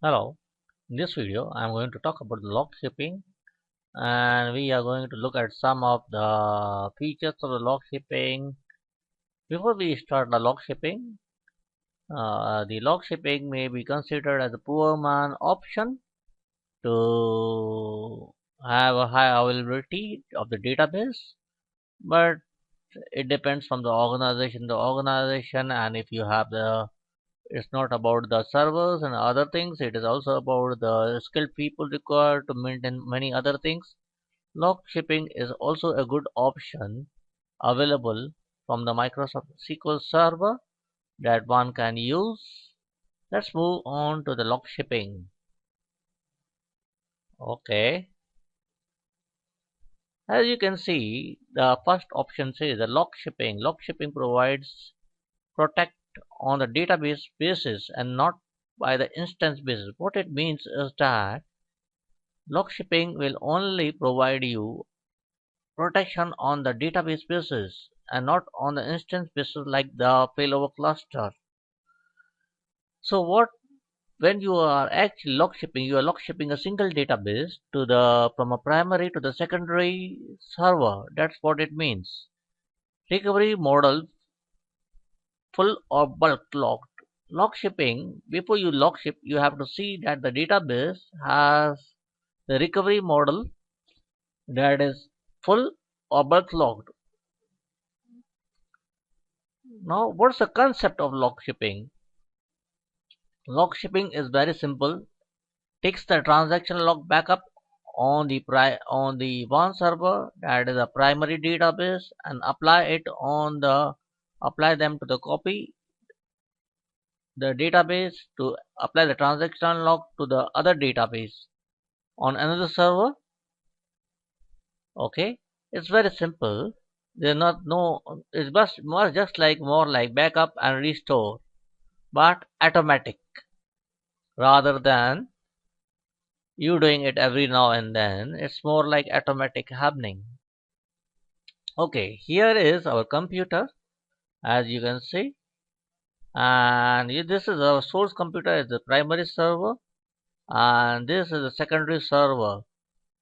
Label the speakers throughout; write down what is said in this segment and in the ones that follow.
Speaker 1: Hello, in this video I am going to talk about the log shipping, and we are going to look at some of the features of the log shipping. Before we start the log shipping, the log shipping may be considered as a poor man option to have a high availability of the database, but it depends from the organization to organization. And if you have the It's not about the servers and other things, it is also about the skilled people required to maintain many other things. Log shipping is also a good option available from the Microsoft SQL Server that one can use. Let's move on to the log shipping. Okay, as you can see, the first option says the log shipping. Log shipping provides protect on the database basis and not by the instance basis. What it means is that log shipping will only provide you protection on the database basis and not on the instance basis like the failover cluster. So what when you are actually log shipping, you are log shipping a single database to the from a primary to the secondary server. That's what it means. Recovery model full or bulk logged. Log shipping, before you log ship, you have to see that the database has the recovery model that is full or bulk logged. Now, what's the concept of log shipping? Log shipping is very simple. Takes the transaction log backup on the one server that is a primary database and apply them to the copy the database to apply the transaction log to the other database on another server. Okay, it's very simple. They're not no it's just like more like backup and restore, but automatic rather than you doing it every now and then. It's more like automatic happening. Okay, here is our computer, as you can see, and this is our source computer is the primary server, and this is the secondary server,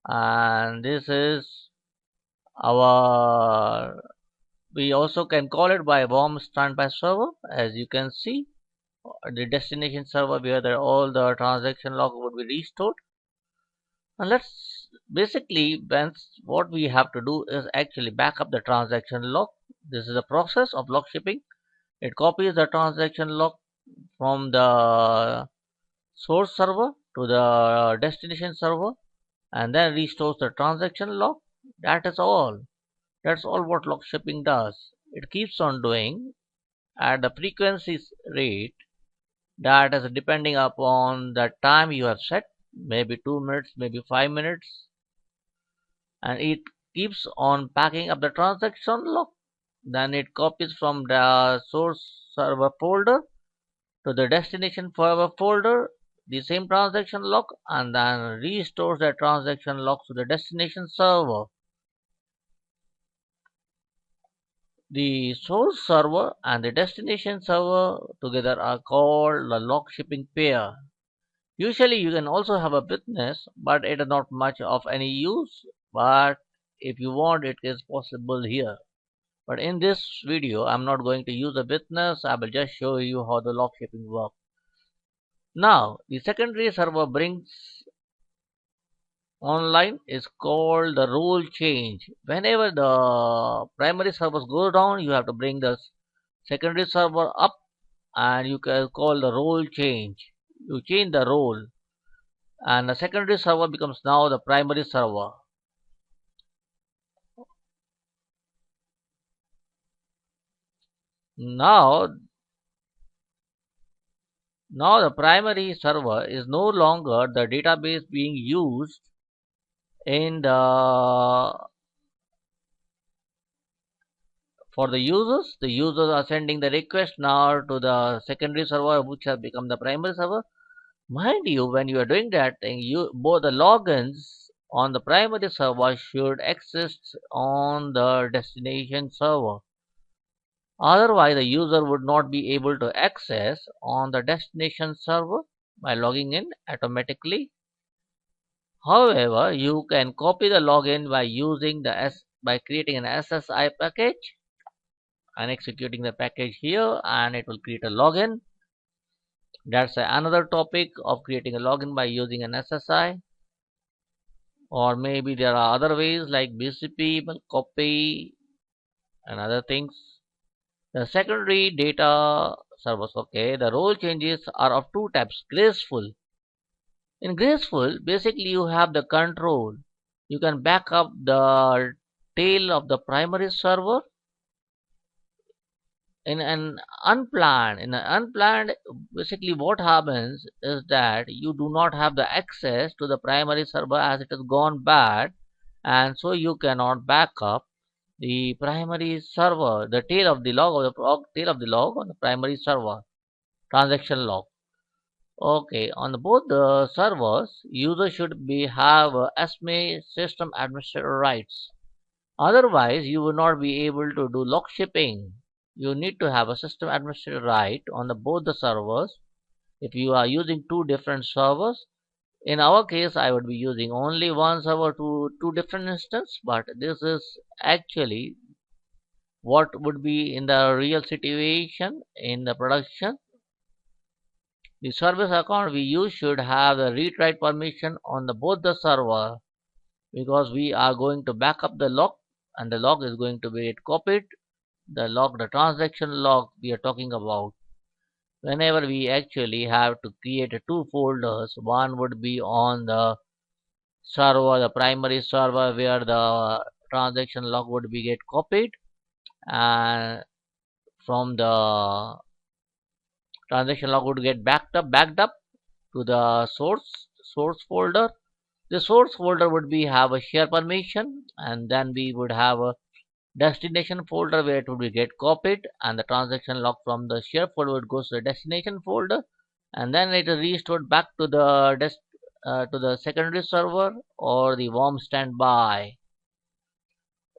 Speaker 1: and this is our we also can call it by warm standby server, as you can see, the destination server where all the transaction log would be restored. And let's basically what we have to do is actually back up the transaction log. This is the process of log shipping. It copies the transaction log from the source server to the destination server and then restores the transaction log. That is all. That's all what log shipping does. It keeps on doing at the frequency rate that is depending upon the time you have set, maybe 2 minutes, maybe 5 minutes, and it keeps on packing up the transaction log. Then it copies from the source server folder to the destination server folder the same transaction log and then restores the transaction log to the destination server. The source server and the destination server together are called the log shipping pair. Usually you can also have a witness, but it is not much of any use, but if you want it is possible here. But in this video I'm not going to use a witness, I will just show you how the log shipping works. Now the secondary server brings online is called the role change. Whenever the primary servers go down, you have to bring the secondary server up and you can call the role change. You change the role and the secondary server becomes now the primary server. Now, now the primary server is no longer the database being used in the for the users. The users are sending the request now to the secondary server, which has become the primary server. Mind you, when you are doing that thing, you both the logins on the primary server should exist on the destination server. Otherwise, the user would not be able to access on the destination server. by logging in automatically. However, you can copy the login by using by creating an SSI package and executing the package here, and it will create a login. That's another topic of creating a login by using an SSI. Or maybe there are other ways like BCP, copy, and other things. The secondary data servers. Okay, the role changes are of two types: graceful. In graceful, basically you have the control. You can back up the tail of the primary server. In an unplanned, basically what happens is that you do not have the access to the primary server as it has gone bad, and so you cannot back up the primary server, the tail of the log, tail of the log on the primary server, transaction log. Okay, on both the servers, user should be have SMA system administrator rights. Otherwise, you will not be able to do log shipping. You need to have a system administrator right on both the servers. If you are using two different servers, in our case, I would be using only one server to two different instances, but this is actually what would be in the real situation in the production. The service account we use should have the read write permission on both the server, because we are going to back up the log, and the log is going to be copied. The log, the transaction log we are talking about. Whenever we actually have to create two folders, one would be on the server, the primary server, where the transaction log would be get copied, and from the transaction log would get backed up to the source folder. The source folder would be have a share permission, and then we would have a destination folder where it would be get copied, and the transaction log from the share folder would go to the destination folder, and then it is restored back to the to the secondary server or the warm standby.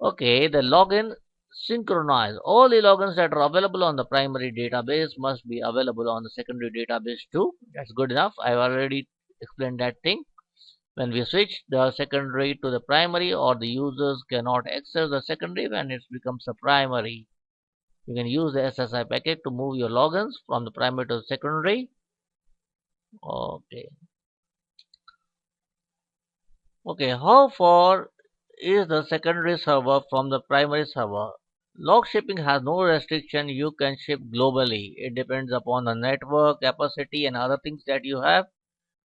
Speaker 1: Okay, the login synchronize. All the logins that are available on the primary database must be available on the secondary database too. That's good enough. I've already explained that thing. When we switch the secondary to the primary, or the users cannot access the secondary when it becomes a primary, you can use the SSI packet to move your logins from the primary to the secondary. Okay. Okay, how far is the secondary server from the primary server? Log shipping has no restriction. You can ship globally. It depends upon the network capacity and other things that you have.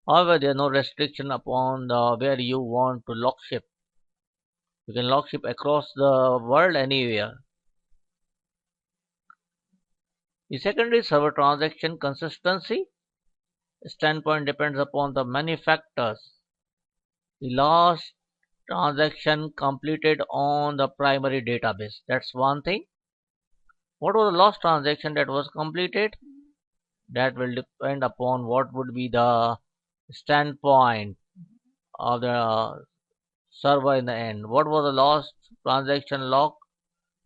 Speaker 1: However, there is no restriction upon where you want to log ship. You can log ship across the world anywhere. The secondary server transaction consistency standpoint depends upon the many factors. The last transaction completed on the primary database. That's one thing. What was the last transaction that was completed? That will depend upon what would be the standpoint of the server in the end. What was the last transaction log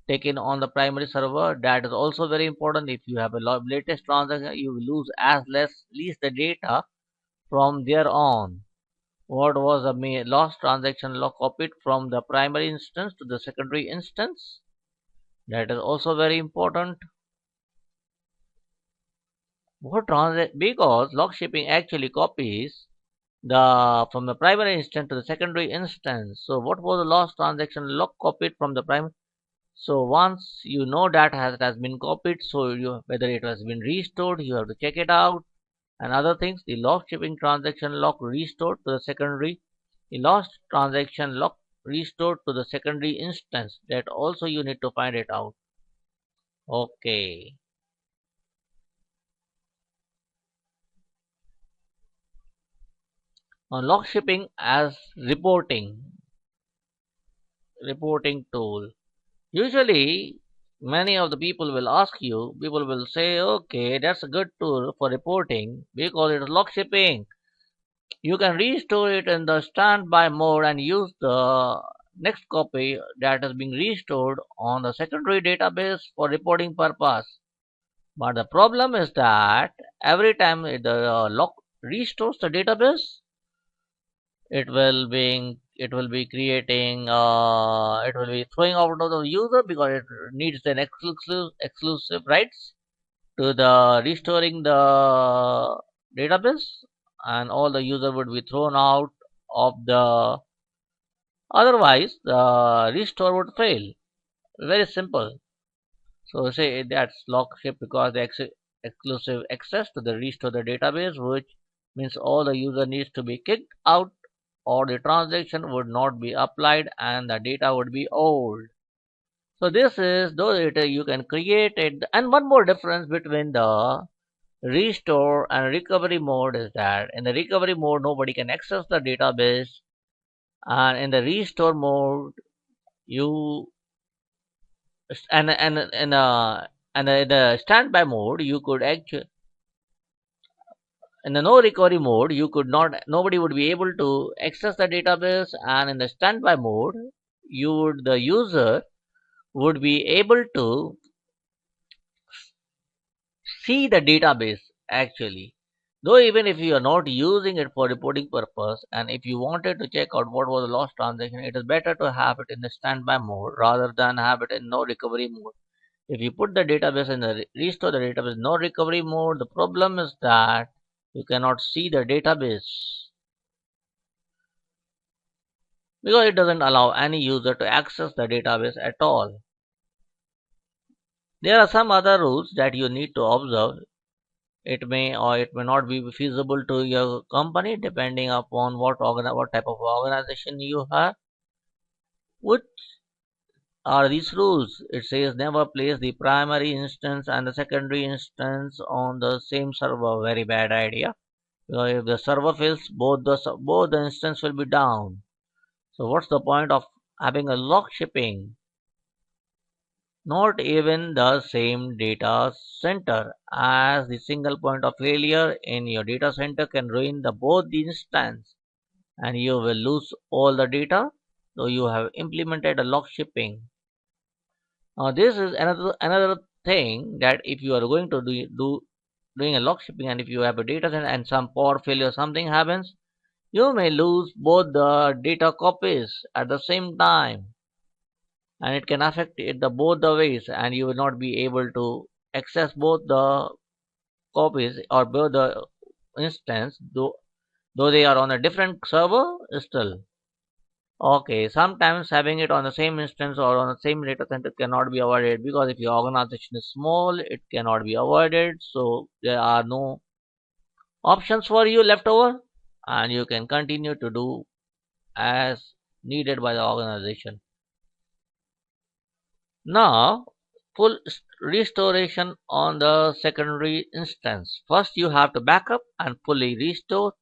Speaker 1: taken on the primary server? That is also very important. If you have a latest transaction, you will lose as least the data from there on. What was the last transaction log copied from the primary instance to the secondary instance? That is also very important. Because log shipping actually copies the from the primary instance to the secondary instance. So what was the last transaction log copied from the primary? So once you know that it has been copied, so whether it has been restored, you have to check it out. And other things, the log shipping transaction log restored to the secondary, the last transaction log restored to the secondary instance, that also you need to find it out. Okay. On log shipping as reporting tool. Usually, many of the people will ask you, people will say, okay, that's a good tool for reporting because it is log shipping. You can restore it in the standby mode and use the next copy that is being restored on the secondary database for reporting purpose. But the problem is that every time the log restores the database, it will be creating it will be throwing out to the user because it needs an exclusive rights to the restoring the database, and all the user would be thrown out of the, otherwise the restore would fail. Very simple. So say that's lock ship because the exclusive access to the restore the database, which means all the user needs to be kicked out or the transaction would not be applied and the data would be old. So this is those data you can create it. And one more difference between the restore and recovery mode is that in the recovery mode nobody can access the database, and in the restore mode you and in the standby mode you could actually, in the no recovery mode you could not, nobody would be able to access the database, and in the standby mode the user would be able to see the database actually. Though even if you are not using it for reporting purpose, and if you wanted to check out what was the lost transaction, it is better to have it in the standby mode rather than have it in no recovery mode. If you put the database in the restore the database no recovery mode, the problem is that you cannot see the database because it doesn't allow any user to access the database at all. There are some other rules that you need to observe. It may or it may not be feasible to your company depending upon what type of organization you have. Which are these rules? It says never place the primary instance and the secondary instance on the same server. Very bad idea. Because if the server fails, both the instance will be down. So what's the point of having a lock shipping? Not even the same data center, as the single point of failure in your data center can ruin both the instance and you will lose all the data. So you have implemented a lock shipping. Now this is another thing, that if you are going to doing a lock shipping and if you have a data center and some power failure something happens, you may lose both the data copies at the same time, and it can affect it both the ways, and you will not be able to access both the copies or both the instance, though they are on a different server still. Okay, sometimes having it on the same instance or on the same data center cannot be avoided, because if your organization is small, it cannot be avoided. So there are no options for you left over, and you can continue to do as needed by the organization. Now, restoration on the secondary instance. First, you have to backup and fully restore,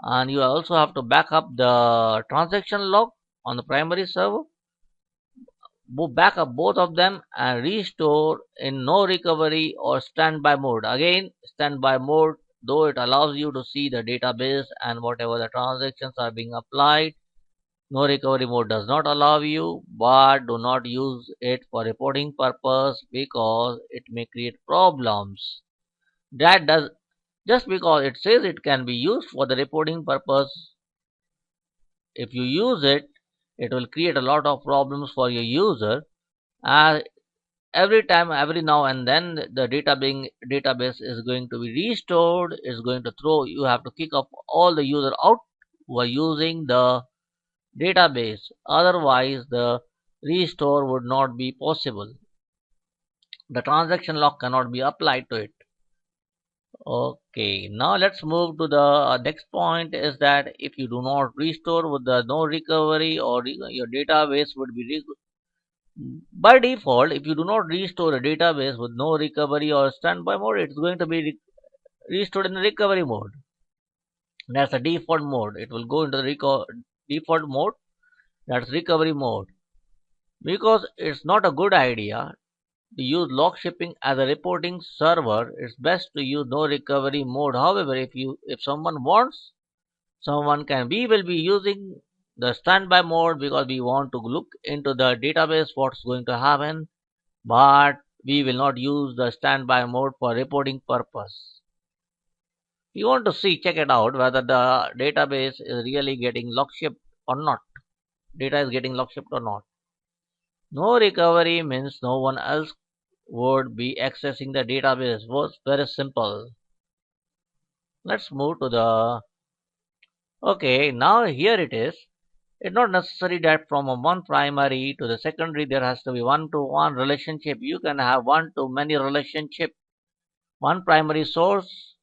Speaker 1: and you also have to back up the transaction log on the primary server. Back up both of them and restore in no recovery or standby mode. Again, standby mode, though it allows you to see the database and whatever the transactions are being applied, no recovery mode does not allow you, but do not use it for reporting purpose because it may create problems. That does Just because it says it can be used for the reporting purpose, if you use it, it will create a lot of problems for your user. As every time, every now and then, the database is going to be restored, is going to throw, you have to kick up all the user out who are using the database, otherwise the restore would not be possible. The transaction lock cannot be applied to it. Okay, now let's move to the next point, is that if you do not restore with the no recovery, or your database would be by default, if you do not restore a database with no recovery or standby mode, it's going to be restored in the recovery mode. That's the default mode. It will go into the default mode, that's recovery mode. Because it's not a good idea to use lock shipping as a reporting server, it's best to use no recovery mode. However, if someone wants, we will be using the standby mode because we want to look into the database what's going to happen, but we will not use the standby mode for reporting purpose. You want to see, check it out whether the database is really getting lock shipped or not. Data is getting lock shipped or not. No recovery means no one else would be accessing the database. Was very simple. Let's move to the okay. Now here it is. It's not necessary that from a one primary to the secondary there has to be one to one relationship. You can have one to many relationship. One primary source,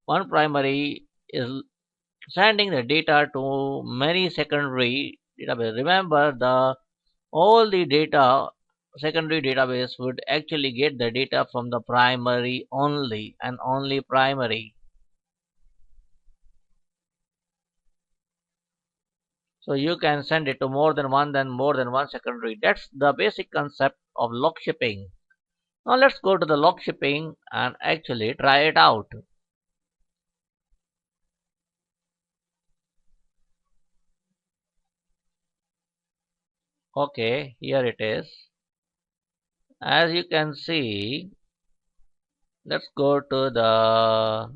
Speaker 1: one primary is sending the data to many secondary database. Remember the all the data secondary database would actually get the data from the primary only and only primary. So you can send it to more than one secondary. That's the basic concept of log shipping. Now let's go to the log shipping and actually try it out. Okay, here it is. As you can see, let's go to the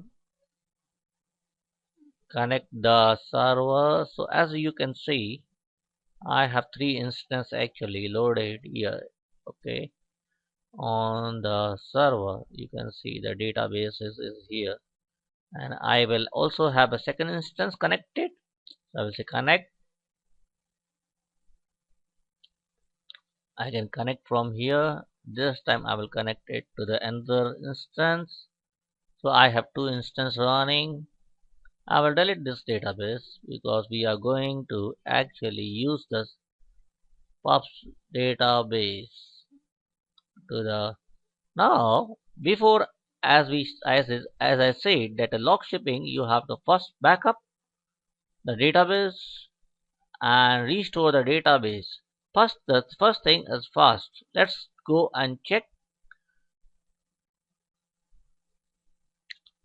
Speaker 1: connect the server. So as you can see, I have three instances actually loaded here. Okay, on the server you can see the database is here, and I will also have a second instance connected. So I will say connect. I can connect from here. This time I will connect it to the another instance. So I have two instances running. I will delete this database because we are going to actually use this PUBs database to the now before as I said that a log shipping you have to first backup the database and restore the database. First the first thing is fast. Let's go and check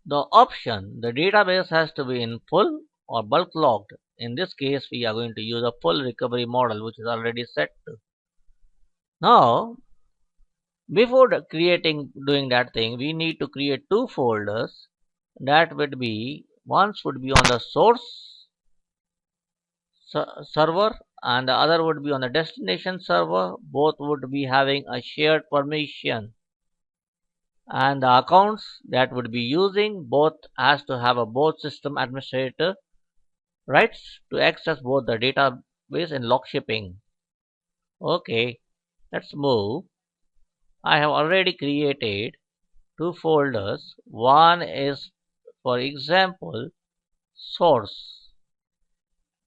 Speaker 1: the option. The database has to be in full or bulk logged. In this case we are going to use a full recovery model which is already set to. Now before creating doing that thing we need to create two folders. That would be once would be on the source server and the other would be on the destination server. Both would be having a shared permission, and the accounts that would be using both has to have a both system administrator rights to access both the database and log shipping. Okay, let's move. I have already created two folders. One is for example source.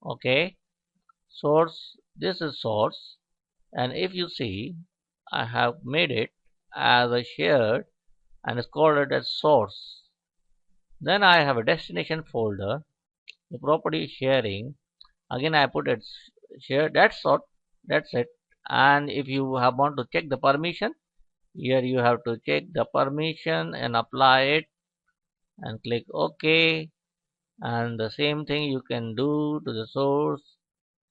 Speaker 1: Okay, source, this is source, and if you see I have made it as a shared and it's called it as source. Then I have a destination folder, the property sharing. Again I put it shared. That's it. And if you have want to check the permission, here you have to check the permission and apply it and click OK. And the same thing you can do to the source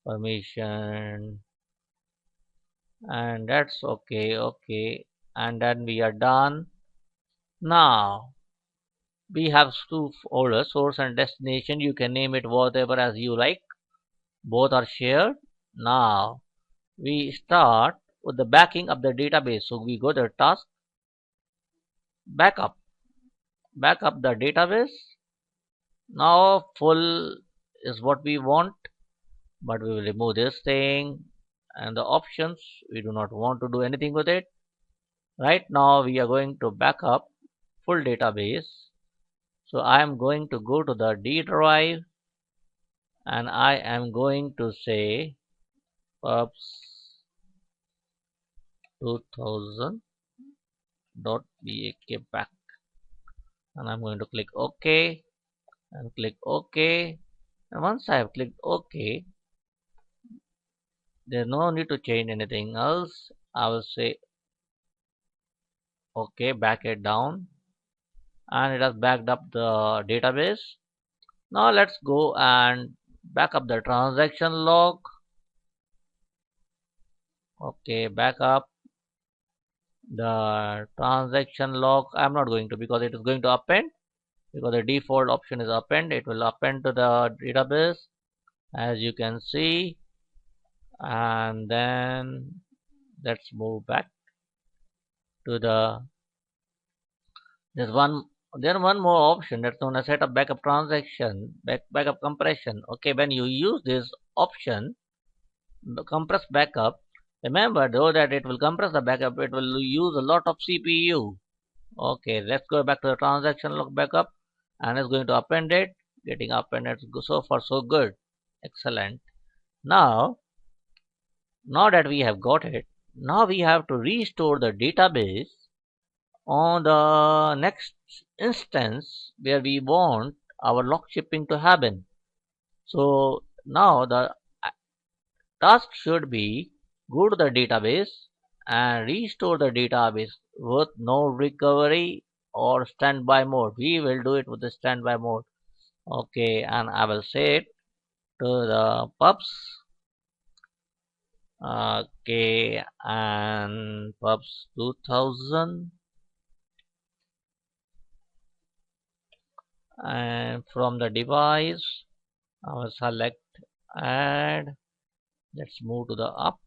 Speaker 1: permission, and that's okay, and then we are done. Now we have two folders, source and destination. You can name it whatever as you like, both are shared. Now we start with the backing of the database. So we go to task backup, back up the database. Now full is what we want, but we will remove this thing and the options. We do not want to do anything with it. Right now we are going to back up full database. So I am going to go to the D drive and I am going to say pubs 2000.bak back, and I'm going to click OK and click OK. And once I have clicked OK, there's no need to change anything else. I will say OK, back it down, and it has backed up the database. Now let's go and back up the transaction log. Okay, back up, the transaction log. I'm not going to, because it is going to append, because the default option is append. It will append to the database, as you can see. And then let's move back to there's one there one more option that's known as setup backup transaction, backup compression. Okay, when you use this option, the compress backup, remember though that it will compress the backup, it will use a lot of CPU. Okay, let's go back to the transaction log backup, and it's going to append it. Getting appended. So far so good. Excellent. Now that we have got it, now we have to restore the database on the next instance where we want our log shipping to happen. So now the task should be go to the database and restore the database with no recovery or standby mode. We will do it with the standby mode. Okay, and I will say it to the pubs. Okay, and pubs 2000, and from the device I will select add. Let's move to the up.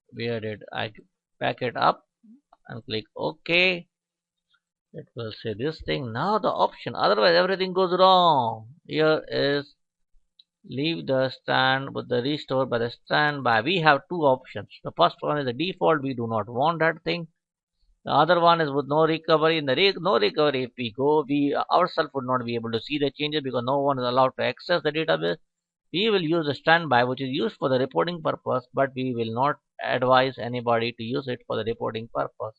Speaker 1: Where did I pack it up? And click OK. It will say this thing. Now the option, otherwise everything goes wrong. Here is leave the stand with the restore by the standby. We have two options. The first one is the default. We do not want that thing. The other one is with no recovery. In the no recovery, if we go, we ourselves would not be able to see the changes because no one is allowed to access the database. We will use a standby, which is used for the reporting purpose, but we will not advise anybody to use it for the reporting purpose.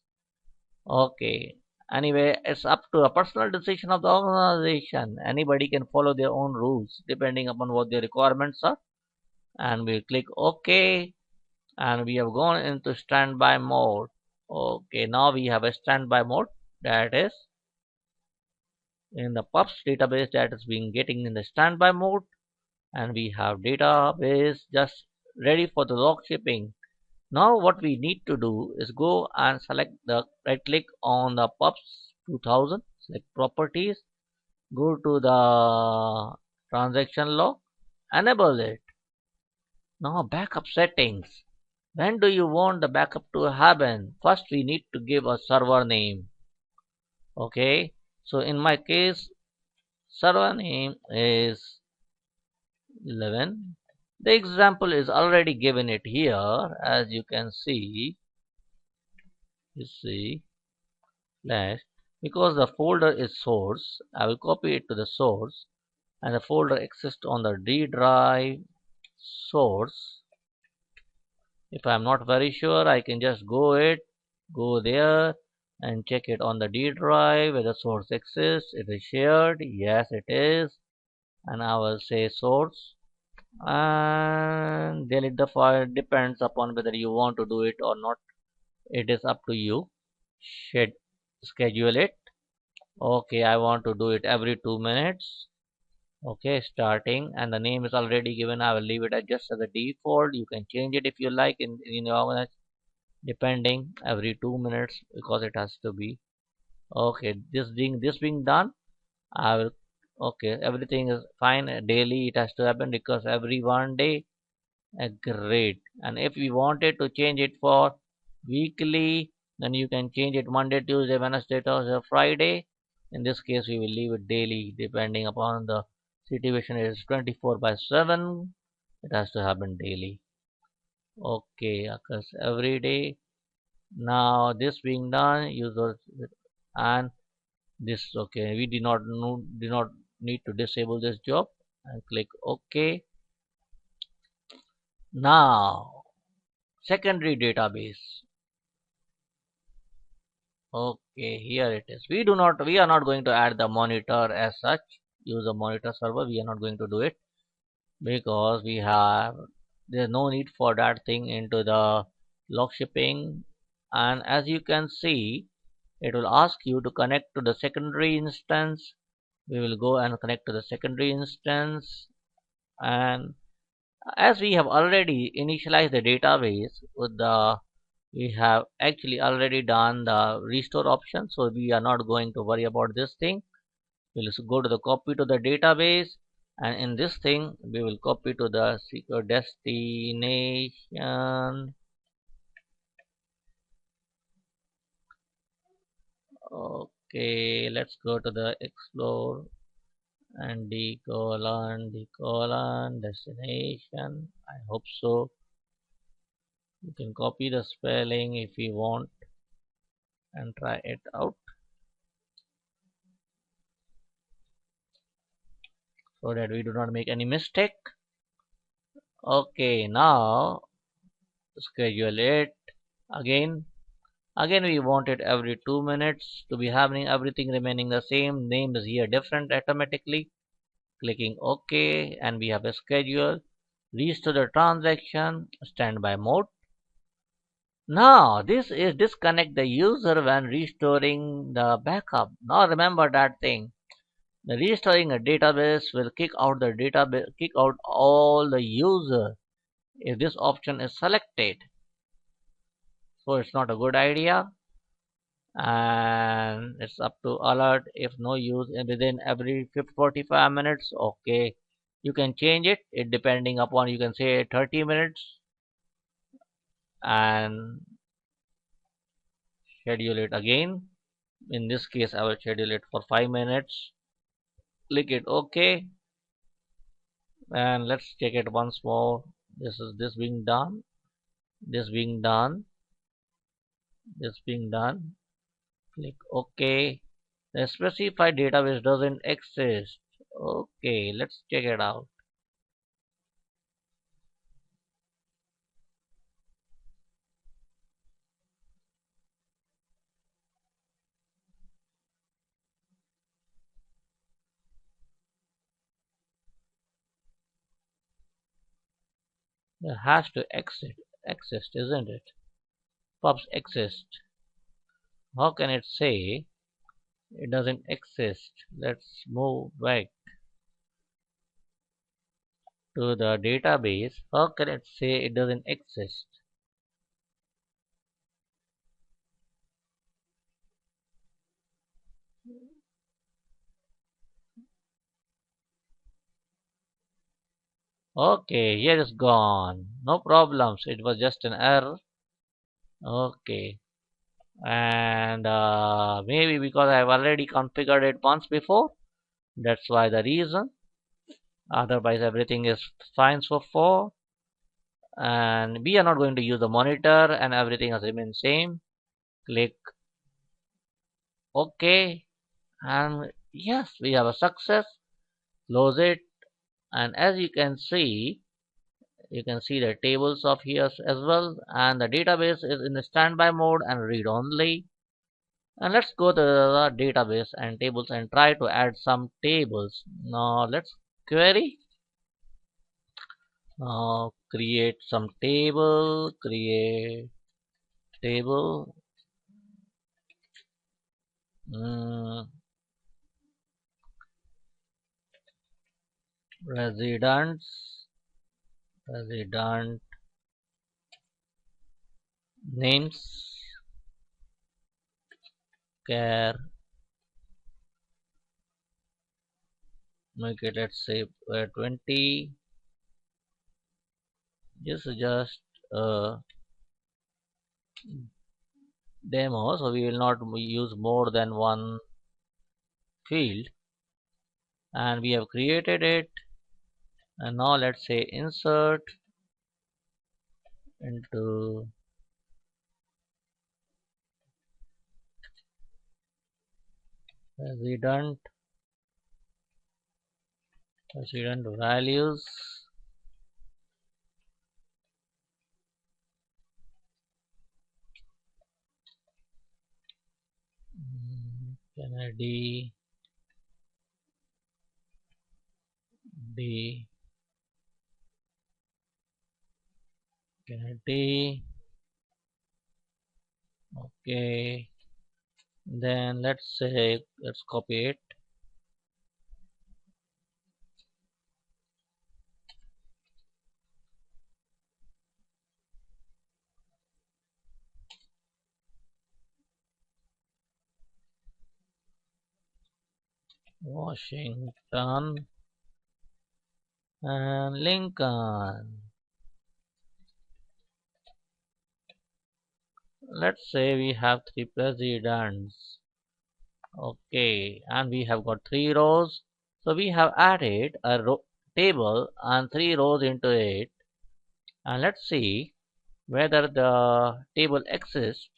Speaker 1: Okay. Anyway, it's up to a personal decision of the organization. Anybody can follow their own rules depending upon what their requirements are. And we'll click OK. And we have gone into standby mode. Okay, now we have a standby mode, that is in the pubs database, that is being getting in the standby mode, and we have database just ready for the log shipping. Now what we need to do is go and select the right click on the pubs 2000, select properties, go to the transaction log, enable it. Now backup settings. When do you want the backup to happen? First we need to give a server name. Okay, so in my case server name is 11. The example is already given it here, as you can see. You see, slash, because the folder is source, I will copy it to the source, and the folder exists on the D drive source. If I'm not very sure, I can just go there and check it on the D drive where the source exists. It is shared. Yes, it is. And I will say source and delete the file. Depends upon whether you want to do it or not. It is up to you. Schedule it. Okay, I want to do it every 2 minutes. Okay, starting, and the name is already given. I will leave it as just as a default. You can change it if you like in your organization, depending every 2 minutes, because it has to be. Okay, this being done, I will. Okay, everything is fine. Daily it has to happen because every 1 day. Great. And if we wanted to change it for weekly, then you can change it Monday, Tuesday, Wednesday, Thursday, Friday. In this case, we will leave it daily, depending upon the situation. It is 24/7. It has to happen daily. Okay, occurs every day. Now this being done, users and this. Okay, we do not need to disable this job, and click OK. Now secondary database. Okay, here it is. We are not going to add the monitor as such, use a monitor server. We are not going to do it because there's no need for that thing into the log shipping. And as you can see, it will ask you to connect to the secondary instance. We will go and connect to the secondary instance. And as we have already initialized the database with the We have actually already done the restore option, so we are not going to worry about this thing. We'll just go to the copy to the database, and in this thing we will copy to the secret destination. Okay, let's go to the explore and d colon destination. I hope so. You can copy the spelling if you want and try it out so that we do not make any mistake. Okay, now schedule it again. Again, we want it every 2 minutes to be happening, everything remaining the same. Name is here different automatically. Clicking OK, and we have a schedule. Restore the transaction, standby mode. Now, this is disconnect the user when restoring the backup. Now, remember that thing. The restoring a database will kick out the database, kick out all the user if this option is selected. So it's not a good idea, and it's up to alert if no use within every 45 minutes. Okay, you can change it depending upon, you can say 30 minutes and schedule it again. In this case I will schedule it for 5 minutes. Click it OK, and let's check it once more. This is this being done, this being done, this being done. Click OK. The specified database doesn't exist. Okay, let's check it out. It has to exist, isn't it? Pubs exist. How can it say it doesn't exist? Let's move back to the database. How can it say it doesn't exist? Okay, here is gone. No problems. It was just an error. Okay, and maybe because I've already configured it once before. That's why the reason. Otherwise, everything is fine so far. And we are not going to use the monitor, and everything has remained same. Click OK, and yes, we have a success. Close it, and as you can see, the tables of here as well, and the database is in the standby mode and read only. And let's go to the database and tables and try to add some tables. Now let's query. Now create some table. Create table. Mm, residents. Resident names. Care. Make it, let's say 20. This is just a demo, so we will not use more than one field, and we have created it. And now let's say insert into resident values. Kennedy D Kennedy. Okay, then let's say let's copy it. Washington and Lincoln. Let's say we have three presidents. Okay, and we have got three rows. So we have added a table and three rows into it. And let's see whether the table exists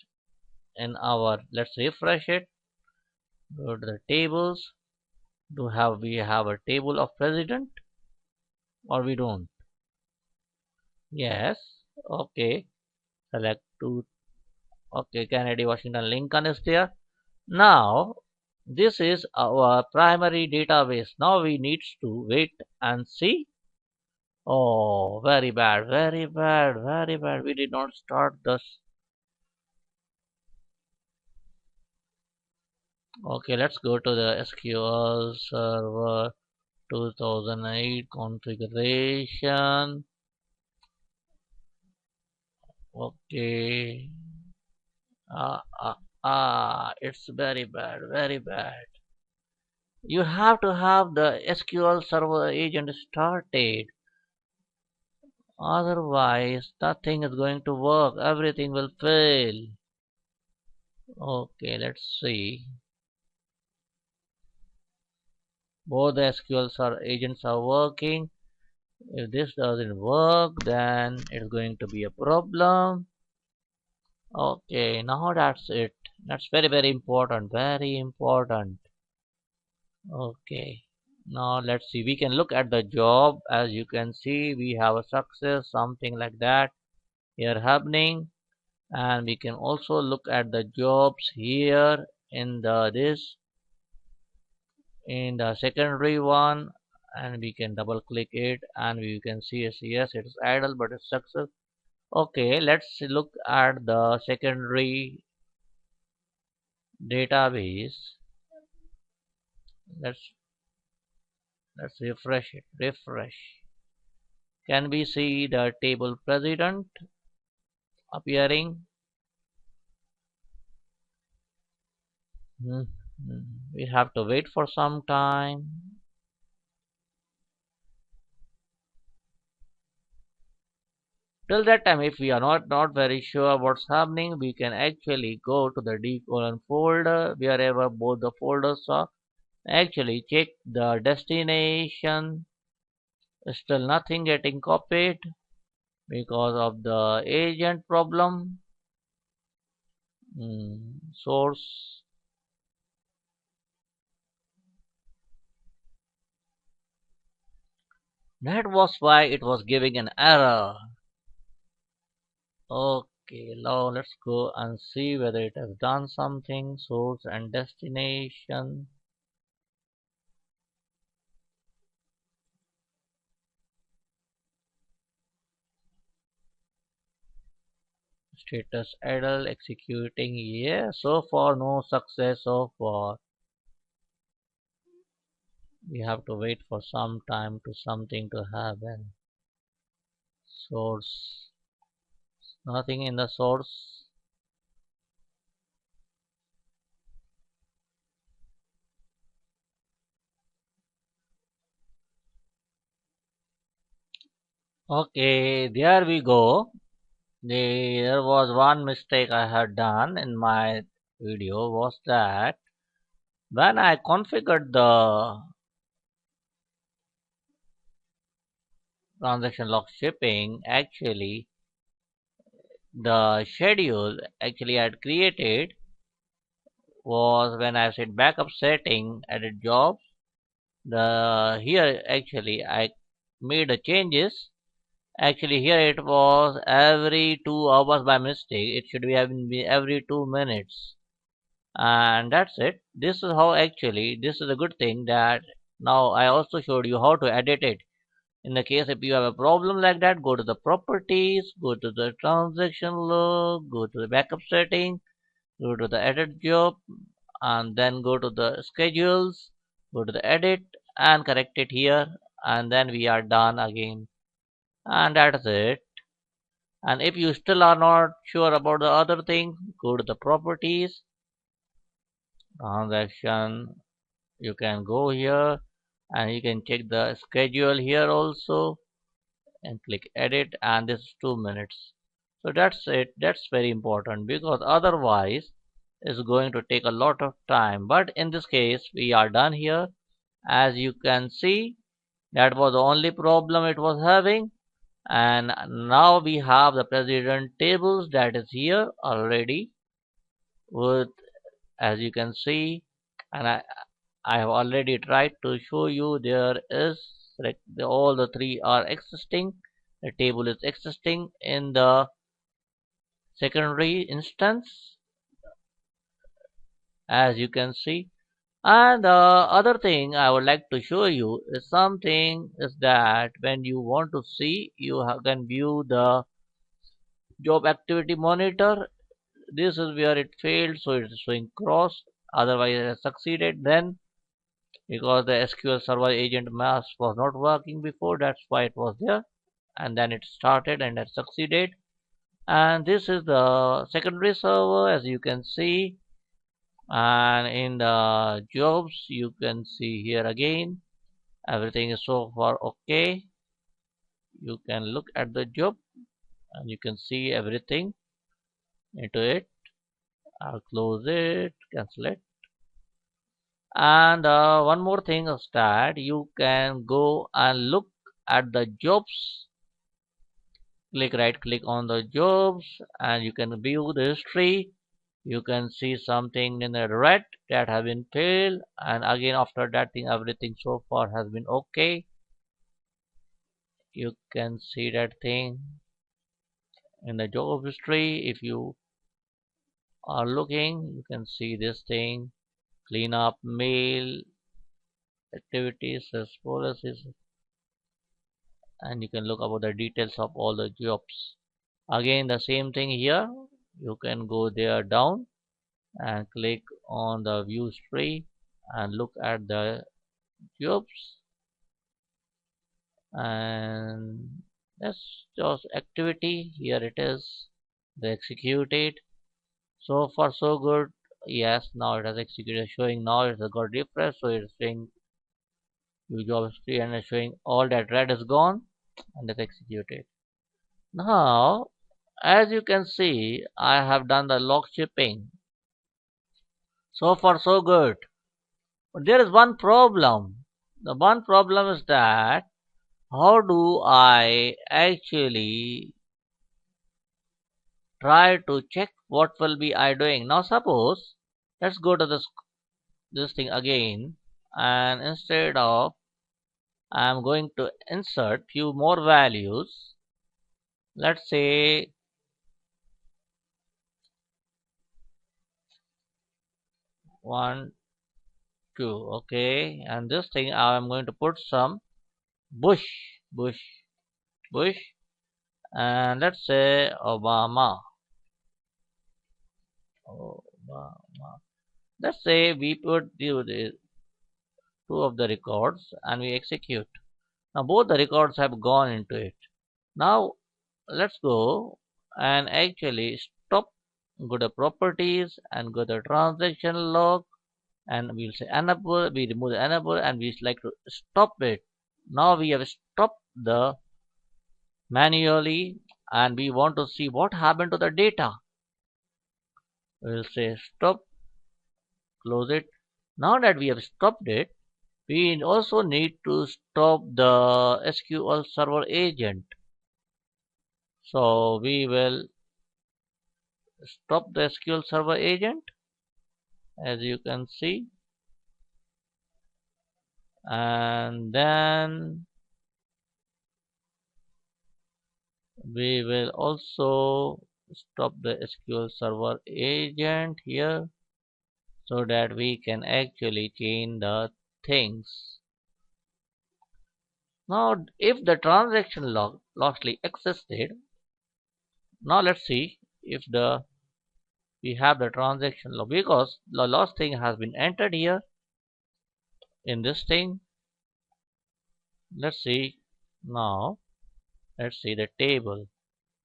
Speaker 1: in our, let's refresh it. Go to the tables. We have a table of president or we don't? Yes. Okay. Select two. Okay, Kennedy, Washington, Lincoln is there. Now, this is our primary database. Now we need to wait and see. Oh, very bad, very bad, very bad. We did not start this. Okay, let's go to the SQL Server 2008 configuration. Okay. It's very bad, very bad. You have to have the SQL Server agent started. Otherwise, nothing is going to work. Everything will fail. Okay, let's see. Both the SQL Server agents are working. If this doesn't work, then it's going to be a problem. Okay, now that's it. That's very, very important. Very important. Okay. Now let's see. We can look at the job. As you can see, we have a success, something like that here happening. And we can also look at the jobs here in the secondary one, and we can double click it and we can see yes, it's idle but it's success. Okay, let's look at the secondary database. Let's refresh it. Refresh. Can we see the table president appearing? Hmm, we have to wait for some time. Till that time, if we are not very sure what's happening, we can actually go to the D colon folder wherever both the folders are. Actually check the destination. Still nothing getting copied because of the agent problem. Source. That was why it was giving an error. Okay, now let's go and see whether it has done something. Source and destination. Status idle, executing. Yeah, so far no success so far. We have to wait for some time to something to happen. Source. Nothing in the source. Okay, there we go. There was one mistake I had done in my video was that when I configured the transaction log shipping, actually the schedule actually I had created was when I said backup setting edit jobs. The here actually I made the changes. Actually here it was every 2 hours by mistake. It should be having been every 2 minutes. And that's it. This is how actually this is a good thing that now I also showed you how to edit it. In the case if you have a problem like that, go to the properties, go to the transaction log, go to the backup setting, go to the edit job, and then go to the schedules, go to the edit and correct it here, and then we are done again. And that's it. And if you still are not sure about the other thing, go to the properties, transaction, You can go here and you can check the schedule here also and click edit, and this is 2 minutes. So that's it. That's very important because otherwise it's going to take a lot of time. But in this case we are done here. As you can see, that was the only problem it was having, and now we have the president tables that is here already with, as you can see, and I have already tried to show you there is like all the three are existing. The table is existing in the secondary instance, as you can see. And the other thing I would like to show you is something is that when you want to see, you can view the job activity monitor. This is where it failed, so it's showing cross. Otherwise, it has succeeded. Then, because the SQL Server agent mask was not working before, that's why it was there. And then it started and it succeeded. And this is the secondary server, as you can see. And in the jobs, you can see here again, everything is so far okay. You can look at the job and you can see everything into it. I'll close it, cancel it. And one more thing is that you can go and look at the jobs. Right click on the jobs and you can view the history. You can see something in the red that have been failed, and again after that thing everything so far has been okay. You can see that thing in the job history. If you are looking, you can see this thing: clean up, mail, activities, policies, and you can look about the details of all the jobs. Again the same thing here. You can go there down and click on the view tree and look at the jobs, and that's just activity. Here it is, the executed. So far so good. Yes, now it has executed, showing now it's got refresh, so it's saying view job history and it's showing all that red is gone and it's executed. Now as you can see, I have done the log shipping. So far so good. But there is one problem. The one problem is that how do I actually try to check what will be I doing. Now suppose let's go to this thing again, and instead of I'm going to insert few more values. Let's say 1 2, okay, and this thing I'm going to put some bush bush bush, and let's say Obama. Let's say we put the two of the records and we execute. Now both the records have gone into it. Now let's go and actually stop, go to properties and go to transaction log, and we'll say enable, we remove the enable and we like to stop it. Now we have stopped the manually and we want to see what happened to the data. We'll say stop, close it. Now that we have stopped it, we also need to stop the SQL Server agent. So we will stop the SQL Server agent, as you can see, and then we will also stop the SQL Server agent here so that we can actually change the things. Now if the transaction log lastly existed, now let's see if the we have the transaction log, because the last thing has been entered here in this thing. Let's see now. Let's see the table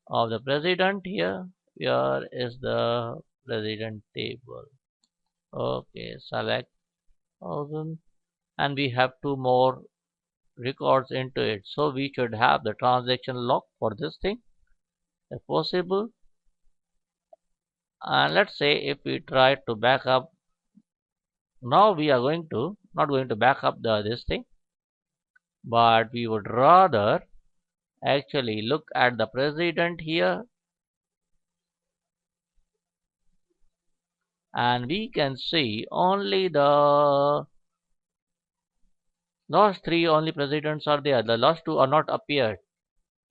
Speaker 1: of the president here. Here is the president table. Okay, select. 1000, and we have two more records into it. So we should have the transaction log for this thing if possible. And let's say if we try to back up, now we are going to not going to back up this thing, but we would rather actually look at the president here, and we can see only the last three only presidents are there. The last two are not appeared.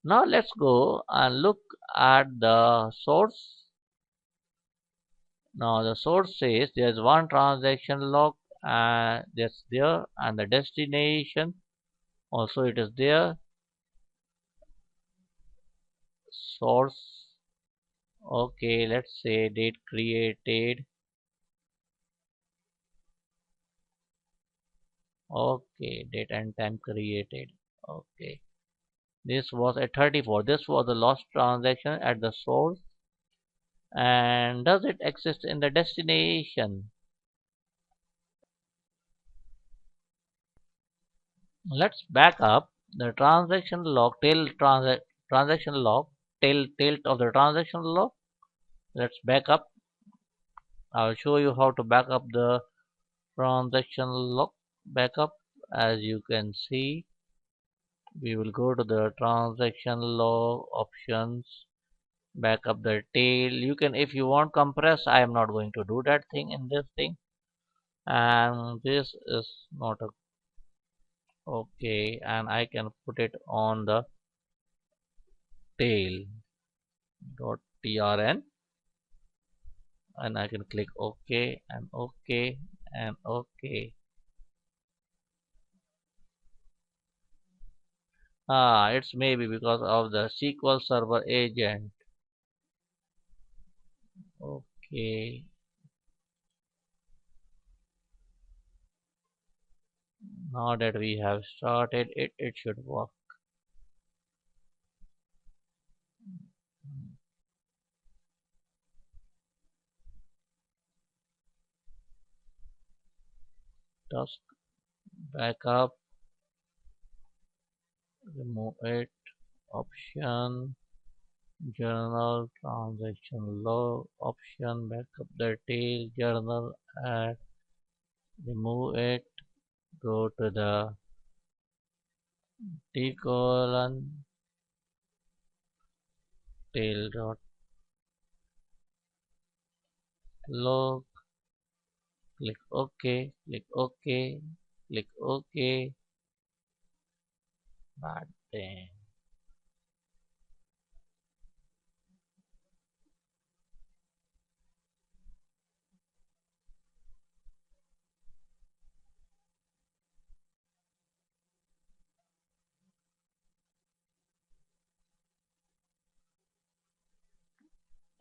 Speaker 1: Now let's go and look at the source. Now the source says there's one transaction log and that's there, and the destination also it is there. Source, okay, let's say date created. Okay, date and time created. Okay, this was at 34. This was the last transaction at the source. And does it exist in the destination? Let's back up the transaction log, transaction log, tail of the transaction log. Let's back up. I'll show you how to back up the transaction log backup. As you can see, we will go to the transaction log options, back up the tail. You can, if you want, compress. I am not going to do that thing in this thing. And this is not a okay, and I can put it on the tail dot trn, and I can click OK and OK and OK. It's maybe because of the SQL Server agent. Okay, now that we have started it, it should work. Task backup, remove it, option, journal, transaction log, option, backup the tail, journal, add, remove it, go to the T colon tail dot log, click OK, click OK, click OK. Bad thing.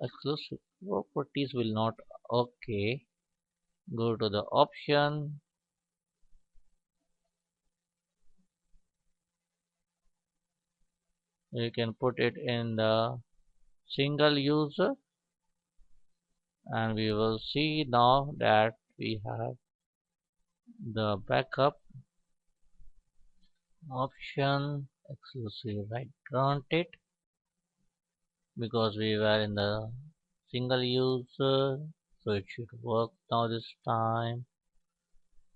Speaker 1: Exclusive properties will not. OK. Go to the option. You can put it in the single user, and we will see now that we have the backup option exclusive right granted, because we were in the single user, so it should work now this time.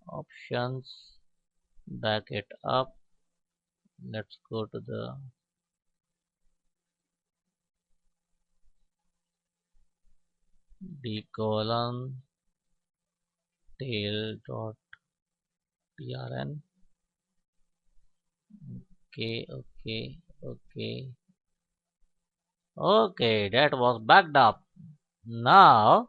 Speaker 1: Options, back it up. Let's go to the D colon tail dot trn. Okay, okay, okay, okay, that was backed up. Now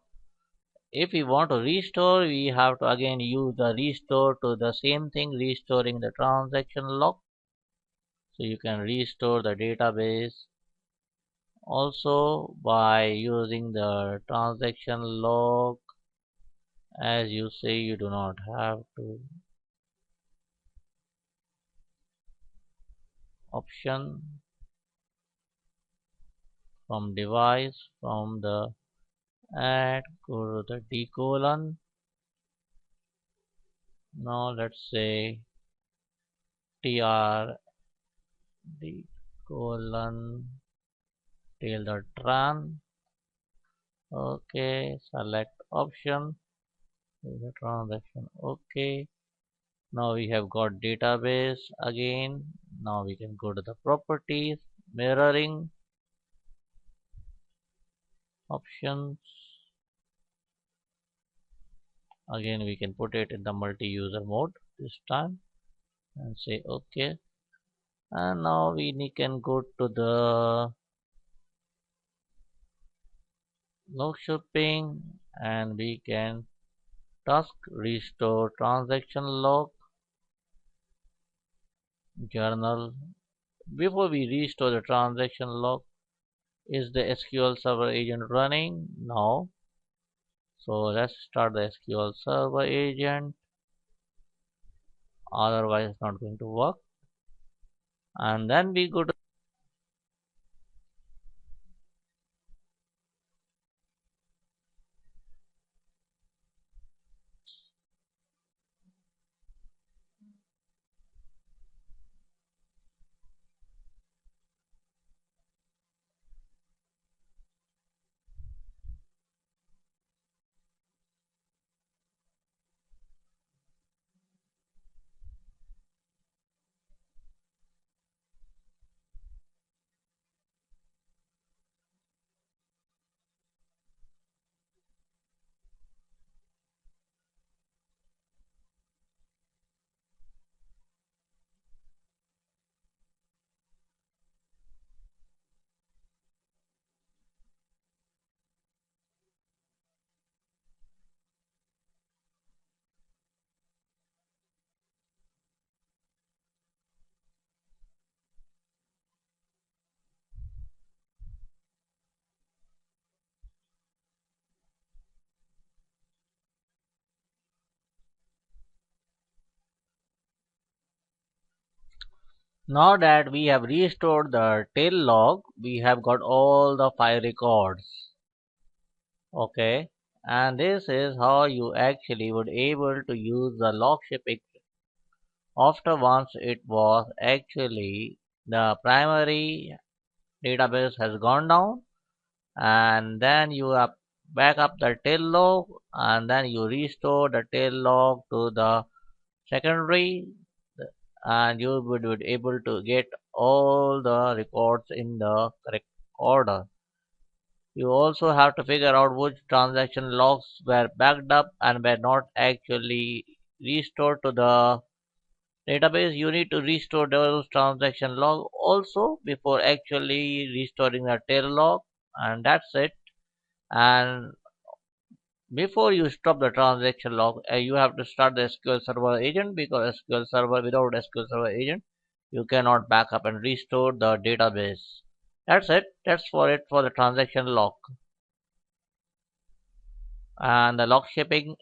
Speaker 1: if we want to restore, we have to again use the restore to the same thing, restoring the transaction log. So you can restore the database also by using the transaction log. As you say, you do not have to. Option, from device, from the add, go to the D colon Now let's say trd colon till the run. Okay, select option, the transaction. Okay, now we have got database again. Now we can go to the properties, mirroring options. Again, we can put it in the multi-user mode this time and say okay. And now we can go to the log shipping and we can task restore transaction log journal. Before we restore the transaction log, is the SQL Server agent running? No. So let's start the SQL Server agent. Otherwise, it's not going to work. And then we go to now that we have restored the tail log, we have got all the 5 records. Okay, and this is how you actually would able to use the log shipping after once it was actually the primary database has gone down, and then you up back up the tail log and then you restore the tail log to the secondary, and you would be able to get all the records in the correct order. You also have to figure out which transaction logs were backed up and were not actually restored to the database. You need to restore those transaction log also before actually restoring the tail log, and that's it. And before you stop the transaction log, you have to start the SQL Server agent, because SQL Server, without SQL Server agent, you cannot back up and restore the database. That's it. That's for it for the transaction log. And the log shipping